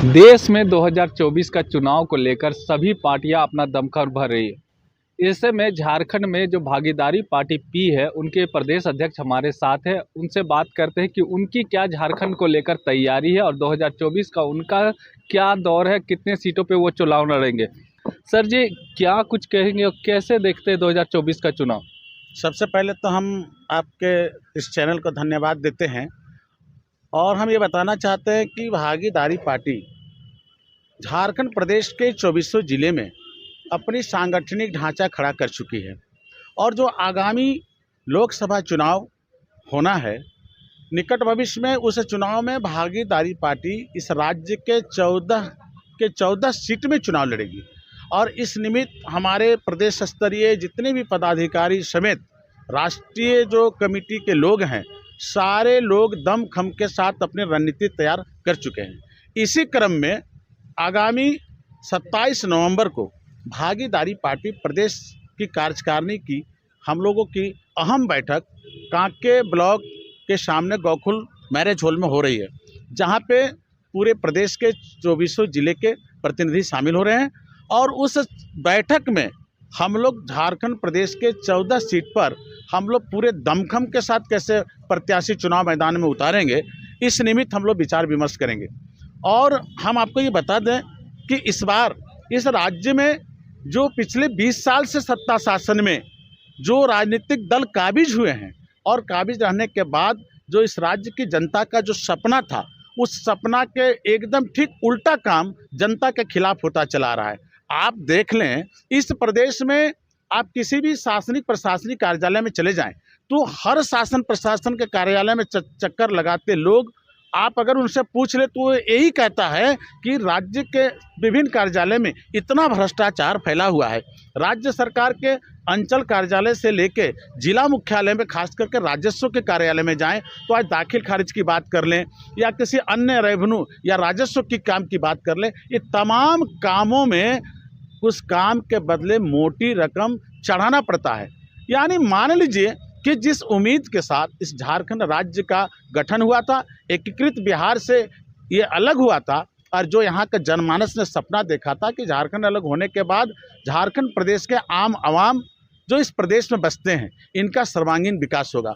देश में 2024 का चुनाव को लेकर सभी पार्टियां अपना दमखम भर रही है। ऐसे में झारखंड में जो भागीदारी पार्टी पी है, उनके प्रदेश अध्यक्ष हमारे साथ है। उनसे बात करते हैं कि उनकी क्या झारखंड को लेकर तैयारी है और 2024 का उनका क्या दौर है, कितने सीटों पे वो चुनाव लड़ेंगे। सर जी, क्या कुछ कहेंगे और कैसे देखते हैं 2024 का चुनाव? सबसे पहले तो हम आपके इस चैनल को धन्यवाद देते हैं और हम ये बताना चाहते हैं कि भागीदारी पार्टी झारखंड प्रदेश के 24 ज़िले में अपनी सांगठनिक ढांचा खड़ा कर चुकी है और जो आगामी लोकसभा चुनाव होना है निकट भविष्य में, उस चुनाव में भागीदारी पार्टी इस राज्य के 14 सीट में चुनाव लड़ेगी। और इस निमित्त हमारे प्रदेश स्तरीय जितने भी पदाधिकारी समेत राष्ट्रीय जो कमेटी के लोग हैं, सारे लोग दमखम के साथ अपनी रणनीति तैयार कर चुके हैं। इसी क्रम में आगामी 27 नवंबर को भागीदारी पार्टी प्रदेश की कार्यकारिणी की हम लोगों की अहम बैठक कांके ब्लॉक के सामने गोकुल मैरिज हॉल में हो रही है, जहां पे पूरे प्रदेश के 24 ज़िले के प्रतिनिधि शामिल हो रहे हैं। और उस बैठक में हम लोग झारखंड प्रदेश के 14 सीट पर हम लोग पूरे दमखम के साथ कैसे प्रत्याशी चुनाव मैदान में उतारेंगे, इस निमित्त हम लोग विचार विमर्श करेंगे। और हम आपको ये बता दें कि इस बार इस राज्य में जो पिछले 20 साल से सत्ता शासन में जो राजनीतिक दल काबिज हुए हैं और काबिज रहने के बाद जो इस राज्य की जनता का जो सपना था, उस सपना के एकदम ठीक उल्टा काम जनता के खिलाफ होता चला रहा है। आप देख लें, इस प्रदेश में आप किसी भी शासनिक प्रशासनिक कार्यालय में चले जाएं तो हर शासन प्रशासन के कार्यालय में चक्कर लगाते लोग, आप अगर उनसे पूछ ले तो यही कहता है कि राज्य के विभिन्न कार्यालय में इतना भ्रष्टाचार फैला हुआ है। राज्य सरकार के अंचल कार्यालय से लेके जिला मुख्यालय में, खास करके राजस्व के कार्यालय में जाएं तो आज दाखिल खारिज की बात कर लें या किसी अन्य रेवेन्यू या राजस्व की काम की बात कर लें, ये तमाम कामों में उस काम के बदले मोटी रकम चढ़ाना पड़ता है। यानी मान लीजिए कि जिस उम्मीद के साथ इस झारखंड राज्य का गठन हुआ था, एकीकृत बिहार से ये अलग हुआ था, और जो यहाँ का जनमानस ने सपना देखा था कि झारखंड अलग होने के बाद झारखंड प्रदेश के आम आवाम जो इस प्रदेश में बसते हैं, इनका सर्वांगीण विकास होगा।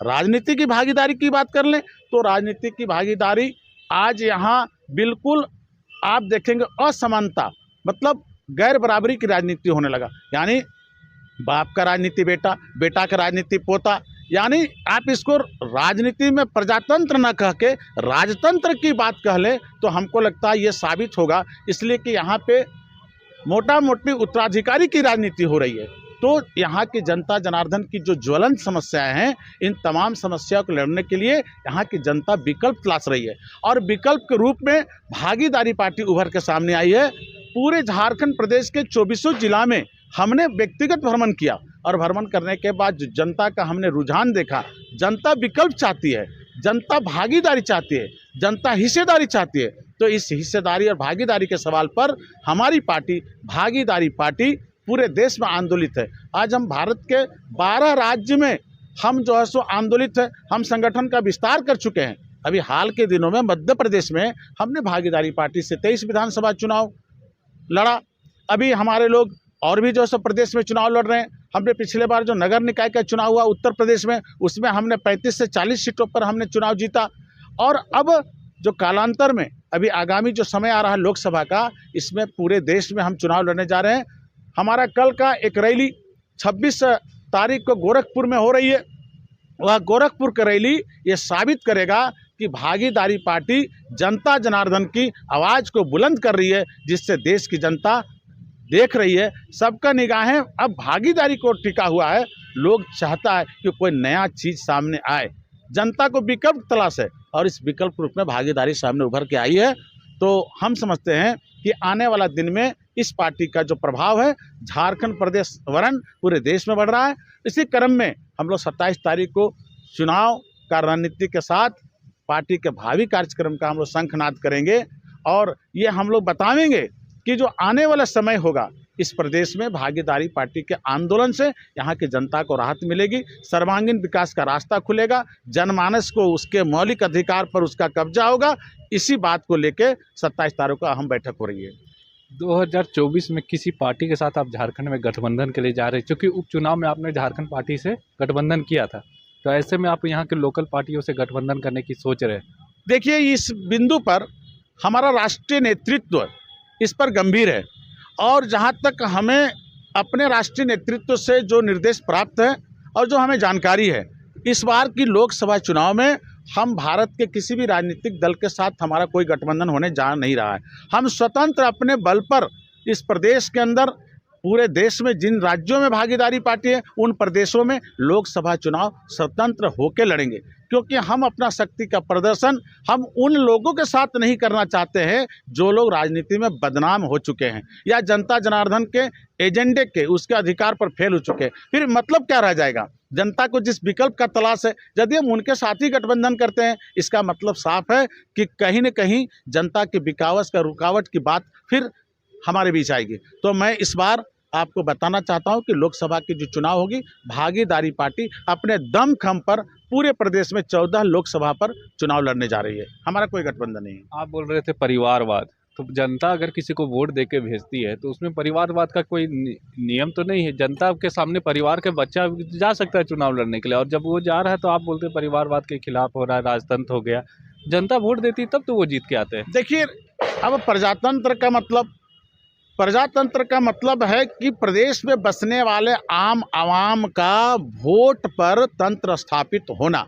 राजनीति की भागीदारी की बात कर लें तो राजनीति की भागीदारी आज यहाँ बिल्कुल आप देखेंगे असमानता, मतलब गैर बराबरी की राजनीति होने लगा। यानी बाप का राजनीति बेटा, बेटा का राजनीति पोता, यानी आप इसको राजनीति में प्रजातंत्र न कह के राजतंत्र की बात कह ले तो हमको लगता है ये साबित होगा। इसलिए कि यहाँ पे मोटा मोटी उत्तराधिकारी की राजनीति हो रही है। तो यहाँ की जनता जनार्दन की जो ज्वलंत समस्याएं हैं, इन तमाम समस्याओं को लड़ने के लिए यहाँ की जनता विकल्प तलाश रही है और विकल्प के रूप में भागीदारी पार्टी उभर के सामने आई है। पूरे झारखंड प्रदेश के 24 जिला में हमने व्यक्तिगत भ्रमण किया और भ्रमण करने के बाद जो जनता का हमने रुझान देखा, जनता विकल्प चाहती है, जनता भागीदारी चाहती है, जनता हिस्सेदारी चाहती है। तो इस हिस्सेदारी और भागीदारी के सवाल पर हमारी पार्टी भागीदारी पार्टी पूरे देश में आंदोलित है। आज हम भारत के 12 राज्य में हम जो है सो आंदोलित है, हम संगठन का विस्तार कर चुके हैं। अभी हाल के दिनों में मध्य प्रदेश में हमने भागीदारी पार्टी से 23 विधानसभा चुनाव लड़ा। अभी हमारे लोग और भी जो है प्रदेश में चुनाव लड़ रहे हैं। हमने पिछले बार जो नगर निकाय का चुनाव हुआ उत्तर प्रदेश में, उसमें हमने 35 से 40 सीटों पर हमने चुनाव जीता। और अब जो कालांतर में अभी आगामी जो समय आ रहा है लोकसभा का, इसमें पूरे देश में हम चुनाव लड़ने जा रहे हैं। हमारा कल का एक रैली 26 तारीख को गोरखपुर में हो रही है। वह गोरखपुर की रैली ये साबित करेगा कि भागीदारी पार्टी जनता जनार्दन की आवाज़ को बुलंद कर रही है, जिससे देश की जनता देख रही है। सबका निगाहें अब भागीदारी को टिका हुआ है। लोग चाहता है कि कोई नया चीज़ सामने आए, जनता को विकल्प तलाश है और इस विकल्प रूप में भागीदारी सामने उभर के आई है। तो हम समझते हैं कि आने वाला दिन में इस पार्टी का जो प्रभाव है झारखंड प्रदेश वरन पूरे देश में बढ़ रहा है। इसी क्रम में हम लोग 27 तारीख को चुनाव का रणनीति के साथ पार्टी के भावी कार्यक्रम का हम लोग शंखनाद करेंगे और ये हम लोग बताएंगे कि जो आने वाला समय होगा इस प्रदेश में भागीदारी पार्टी के आंदोलन से यहाँ की जनता को राहत मिलेगी, सर्वांगीण विकास का रास्ता खुलेगा, जनमानस को उसके मौलिक अधिकार पर उसका कब्जा होगा। इसी बात को लेकर 27 तारीख को अहम बैठक हो रही है। 2024 में किसी पार्टी के साथ आप झारखंड में गठबंधन के लिए जा रहे हैं, क्योंकि उपचुनाव में आपने झारखंड पार्टी से गठबंधन किया था, तो ऐसे में आप यहाँ के लोकल पार्टियों से गठबंधन करने की सोच रहे हैं? देखिए, इस बिंदु पर हमारा राष्ट्रीय नेतृत्व इस पर गंभीर है और जहाँ तक हमें अपने राष्ट्रीय नेतृत्व से जो निर्देश प्राप्त है और जो हमें जानकारी है, इस बार की लोकसभा चुनाव में हम भारत के किसी भी राजनीतिक दल के साथ हमारा कोई गठबंधन होने जा नहीं रहा है। हम स्वतंत्र अपने बल पर इस प्रदेश के अंदर, पूरे देश में जिन राज्यों में भागीदारी पार्टी है उन प्रदेशों में लोकसभा चुनाव स्वतंत्र होकर लड़ेंगे, क्योंकि हम अपना शक्ति का प्रदर्शन हम उन लोगों के साथ नहीं करना चाहते हैं जो लोग राजनीति में बदनाम हो चुके हैं या जनता जनार्दन के एजेंडे के उसके अधिकार पर फेल हो चुके हैं। फिर मतलब क्या रह जाएगा? जनता को जिस विकल्प का तलाश है, यदि हम उनके साथ ही गठबंधन करते हैं, इसका मतलब साफ है कि कहीं न कहीं जनता की बिकावत का रुकावट की बात फिर हमारे बीच आएगी। तो मैं इस बार आपको बताना चाहता हूं कि लोकसभा की जो चुनाव होगी, भागीदारी पार्टी अपने दमखम पर पूरे प्रदेश में 14 लोकसभा पर चुनाव लड़ने जा रही है। हमारा कोई गठबंधन नहीं है। आप बोल रहे थे परिवारवाद, तो जनता अगर किसी को वोट दे के भेजती है तो उसमें परिवारवाद का कोई नियम तो नहीं है? जनता के सामने परिवार के बच्चा जा सकता है चुनाव लड़ने के लिए, और जब वो जा रहा है तो आप बोलते हैं परिवारवाद के खिलाफ हो रहा है, राजतंत्र हो गया। जनता वोट देती तब तो वो जीत के आते हैं। देखिए, अब प्रजातंत्र का मतलब है कि प्रदेश में बसने वाले आम आवाम का वोट पर तंत्र स्थापित होना।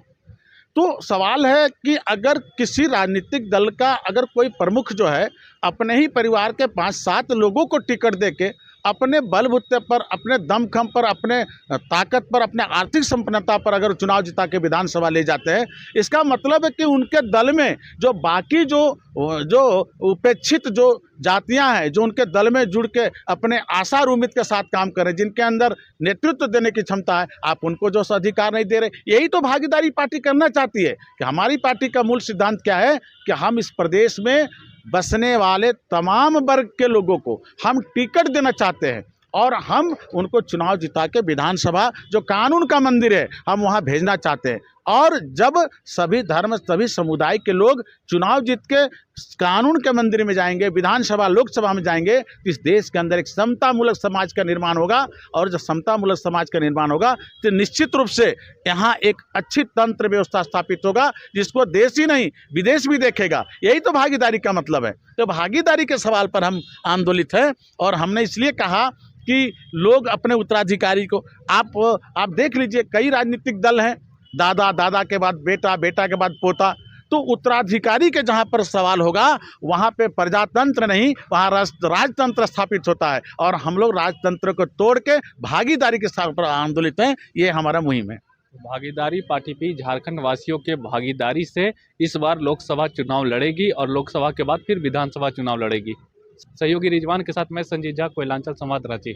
तो सवाल है कि अगर किसी राजनीतिक दल का अगर कोई प्रमुख जो है अपने ही परिवार के 5-7 लोगों को टिकट देके अपने बलबूते पर, अपने दमखम पर, अपने ताकत पर, अपने आर्थिक संपन्नता पर अगर चुनाव जिता के विधानसभा ले जाते हैं, इसका मतलब है कि उनके दल में जो बाकी जो उपेक्षित जो जातियां हैं, जो उनके दल में जुड़ के अपने आशार उम्मीद के साथ काम कर रहे हैं, जिनके अंदर नेतृत्व देने की क्षमता है, आप उनको जो अधिकार नहीं दे रहे। यही तो भागीदारी पार्टी करना चाहती है कि हमारी पार्टी का मूल सिद्धांत क्या है कि हम इस प्रदेश में बसने वाले तमाम वर्ग के लोगों को हम टिकट देना चाहते हैं और हम उनको चुनाव जिता के विधानसभा, जो कानून का मंदिर है, हम वहां भेजना चाहते हैं। और जब सभी धर्म, सभी समुदाय के लोग चुनाव जीत के कानून के मंदिर में जाएंगे, विधानसभा, लोकसभा में जाएंगे, तो इस देश के अंदर एक समतामूलक समाज का निर्माण होगा। और जब समतामूलक समाज का निर्माण होगा तो निश्चित रूप से यहाँ एक अच्छी तंत्र व्यवस्था स्थापित होगा, जिसको देश ही नहीं विदेश भी देखेगा। यही तो भागीदारी का मतलब है। तो भागीदारी के सवाल पर हम आंदोलित हैं और हमने इसलिए कहा कि लोग अपने उत्तराधिकारी को, आप देख लीजिए, कई राजनीतिक दल हैं, दादा के बाद बेटा, बेटा के बाद पोता। तो उत्तराधिकारी के जहाँ पर सवाल होगा वहाँ पे प्रजातंत्र नहीं, वहाँ राजतंत्र स्थापित होता है। और हम लोग राजतंत्र को तोड़ के भागीदारी के साथ पर आंदोलित हैं। ये हमारा मुहिम है। भागीदारी पार्टी भी झारखंड वासियों के भागीदारी से इस बार लोकसभा चुनाव लड़ेगी और लोकसभा के बाद फिर विधानसभा चुनाव लड़ेगी। सहयोगी रिजवान के साथ मैं संजीव झा, कोयलांचल संवाद, रांची।